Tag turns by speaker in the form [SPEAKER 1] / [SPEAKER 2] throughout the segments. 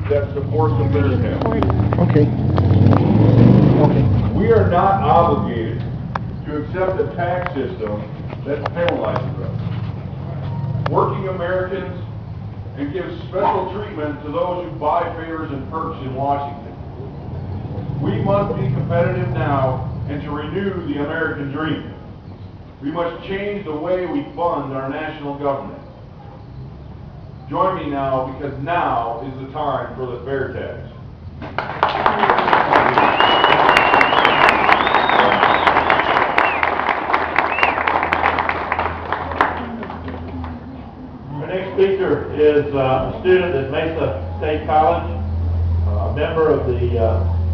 [SPEAKER 1] that supports the bitter tax.
[SPEAKER 2] Okay. Okay.
[SPEAKER 1] We are not obligated to accept a tax system that penalizes us. Working Americans and gives special treatment to those who buy favors and perks in Washington. We must be competitive now and to renew the American dream. We must change the way we fund our national government. Join me now, because now is the time for the fair tax.
[SPEAKER 3] Our next speaker is a student at Mesa State College, a member of the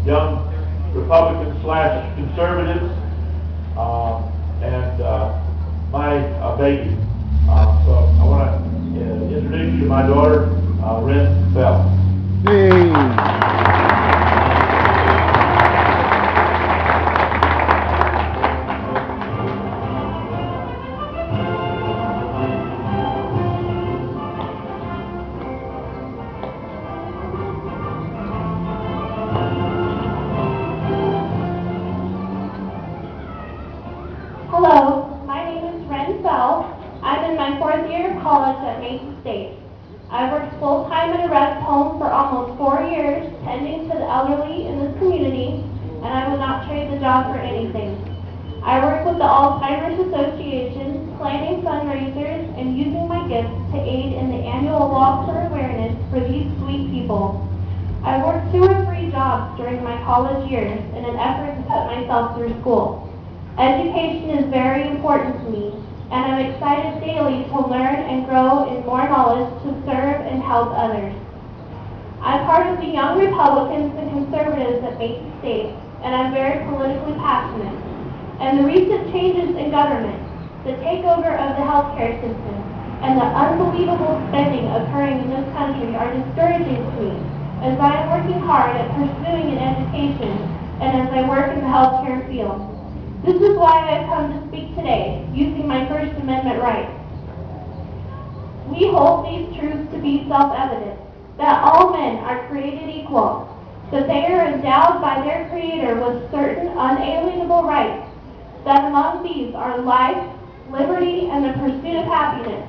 [SPEAKER 3] Young Republicans/Conservatives, and my baby. So I want to introduce you to my daughter, Ren Bell.
[SPEAKER 2] Hey.
[SPEAKER 4] Hello, my name is Ren Bell. I'm in my 4th year of college at Mesa State. I worked full-time at a rest home for almost 4 years, tending to the elderly in this community, and I would not trade the job for anything. I work with the Alzheimer's Association, planning fundraisers and using my gifts to aid in the annual Walk for Awareness for these sweet people. I worked 2 or 3 jobs during my college years in an effort to put myself through school. Education is very important to me, and I'm excited daily to learn and grow in more knowledge to serve and help others. I'm part of the Young Republicans and Conservatives at Mesa State, and I'm very politically passionate. And the recent changes in government, the takeover of the healthcare system, and the unbelievable spending occurring in this country are discouraging to me, as I am working hard at pursuing an education and as I work in the healthcare field. This is why I've come to speak today, using my First Amendment rights. We hold these truths to be self-evident, that all men are created equal, that they are endowed by their Creator with certain unalienable rights, that among these are life, liberty, and the pursuit of happiness.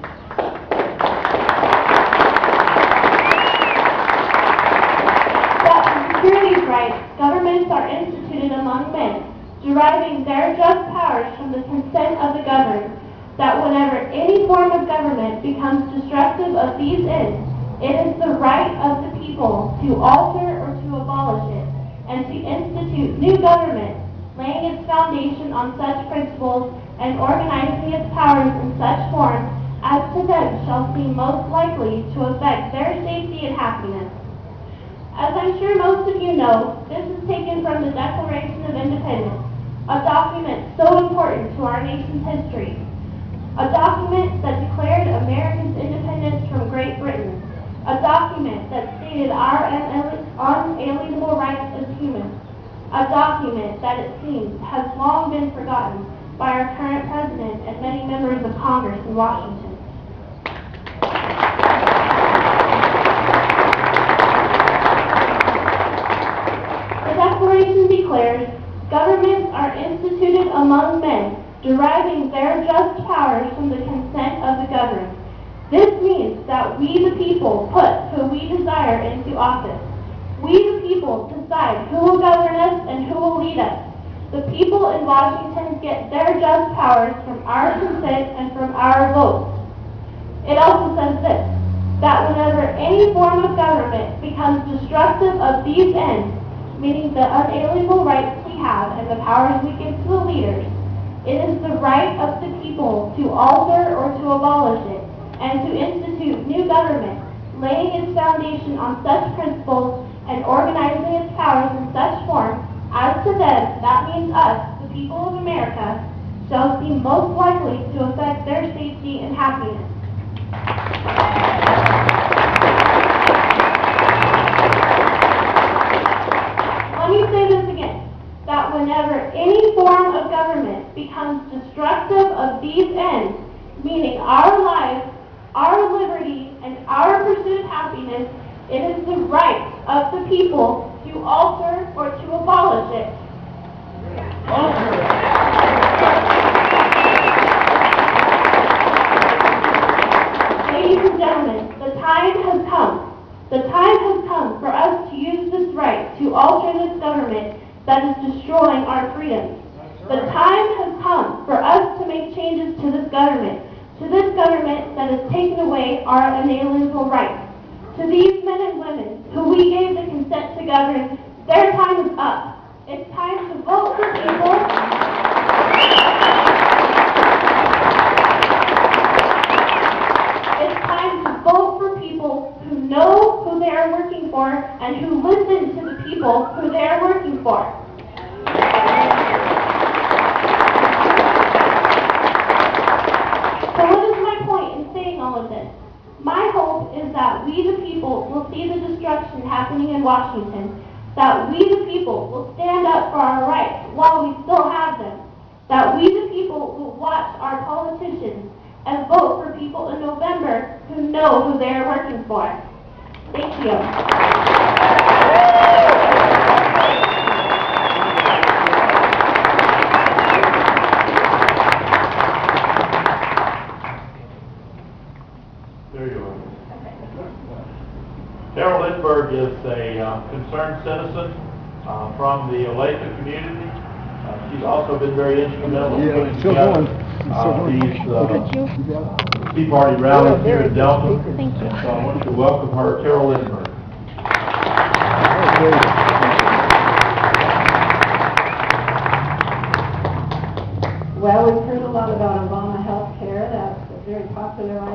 [SPEAKER 4] That to secure these rights, governments are instituted among men, deriving their just powers from the consent of the governed, that whenever any form of government becomes destructive of these ends, it is the right of the people to alter or to abolish it, and to institute new government, laying its foundation on such principles and organizing its powers in such form as to them shall seem most likely to affect their safety and happiness. As I'm sure most of you know, this is taken from the Declaration of Independence, a document so important to our nation's history, a document that declared America's independence from Great Britain, a document that stated our unalienable rights as humans, a document that it seems has long been forgotten by our current president and many members of Congress in Washington. The Declaration declares, governments are instituted among men, deriving their just powers from the consent of the governed. This means that we the people put who we desire into office. We the people decide who will govern us and who will lead us. The people in Washington get their just powers from our consent and from our votes. It also says this, that whenever any form of government becomes destructive of these ends, meaning the unalienable rights we have and the powers we give to the leaders, it is the right of the people to alter or to abolish it, and to institute new government, laying its foundation on such principles and organizing its powers in such form as to them, that means us, the people of America, shall seem most likely to affect their safety and happiness. Let me say this again, that whenever any form of government becomes destructive of these ends, meaning our life, our liberty, and our pursuit of happiness, it is the right of the people to alter or to abolish it. Ladies and gentlemen, the time has come. The time has come for us to use this right to alter this government that is destroying our freedoms. The time has come for us to make changes to this government that has taken away our inalienable rights. To these men and women who we gave the consent to govern, their time is up. It's time to vote for people. It's time to vote for people who know who they are working for and who listen to the people who they are working for. So what is my point in saying all of this? My hope is that we the people will see the destruction happening in Washington, that we the people will stand up for our rights while we still have them, that we the people will watch our politicians and vote for people in November who know who they are working for. Thank you.
[SPEAKER 3] There you are. Carol Lindbergh is a concerned citizen from the Olathe community. She's also been very instrumental in putting together these Tea Party rallies here in Delta.
[SPEAKER 4] Thank you.
[SPEAKER 3] And so I want to welcome her, Carol Lindbergh.
[SPEAKER 5] Well, we've heard a lot about Obama health care. That's a very popular item.